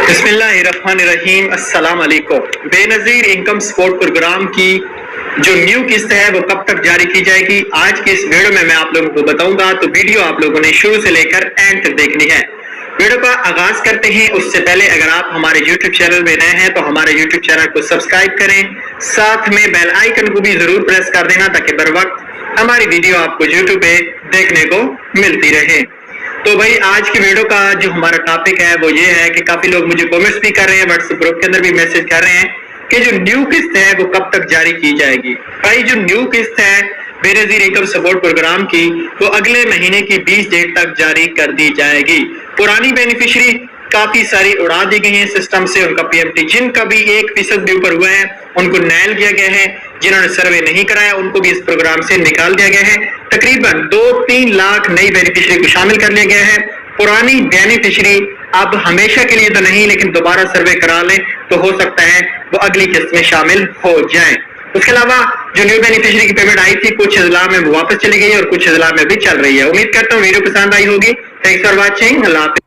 بسم اللہ الرحمن الرحیم، السلام علیکم۔ بے نظیر انکم سپورٹ پروگرام کی جو نیو قسط ہے وہ کب تک جاری کی جائے گی، آج کی اس ویڈیو میں آپ لوگوں کو بتاؤں گا، تو ویڈیو آپ لوگوں نے شروع سے لے کر اینڈ تک دیکھنی ہے۔ ویڈیو کا آغاز کرتے ہیں، اس سے پہلے اگر آپ ہمارے یوٹیوب چینل میں نئے ہیں تو ہمارے یوٹیوب چینل کو سبسکرائب کریں، ساتھ میں بیل آئیکن کو بھی ضرور پریس کر دینا تاکہ بر وقت ہماری ویڈیو آپ کو یوٹیوب پہ دیکھنے کو ملتی رہے۔ تو بھائی آج کی ویڈیو کا جو ہمارا ٹاپک ہے وہ یہ ہے کہ کافی لوگ مجھے کومنٹس بھی کر رہے ہیں، واٹس ایپ گروپ کے اندر بھی میسج کر رہے ہیں کہ جو نیو قسط ہے وہ کب تک جاری کی جائے گی۔ بھائی جو نیو قسط ہے بے نظیر انکم سپورٹ پروگرام کی وہ اگلے مہینے کی 20 ڈیٹ تک جاری کر دی جائے گی۔ پرانی بینیفیشری کافی ساری اڑا دی گئی ہیں سسٹم سے، ان کا پی ایم ٹی جن کا بھی 1% بھی اوپر ہوا ہے ان کو نیل کیا گیا ہے، جنہوں نے سروے نہیں کرایا ان کو بھی اس پروگرام سے نکال دیا گیا ہے۔ تقریباً 2-3 لاکھ نئی بینیفیشری کو شامل کر لیا گیا ہے۔ پرانی بینیفیشری اب ہمیشہ کے لیے تو نہیں لیکن دوبارہ سروے کرا لیں تو ہو سکتا ہے وہ اگلی قسط میں شامل ہو جائیں۔ اس کے علاوہ جو نیو بینیفیشری کی پیمنٹ آئی تھی کچھ اضلاع میں واپس چلی گئی اور کچھ اضلاع میں بھی چل رہی ہے۔ امید کرتا ہوں ویڈیو پسند آئی ہوگی۔ تھینکس فار واچنگ، اللہ حافظ۔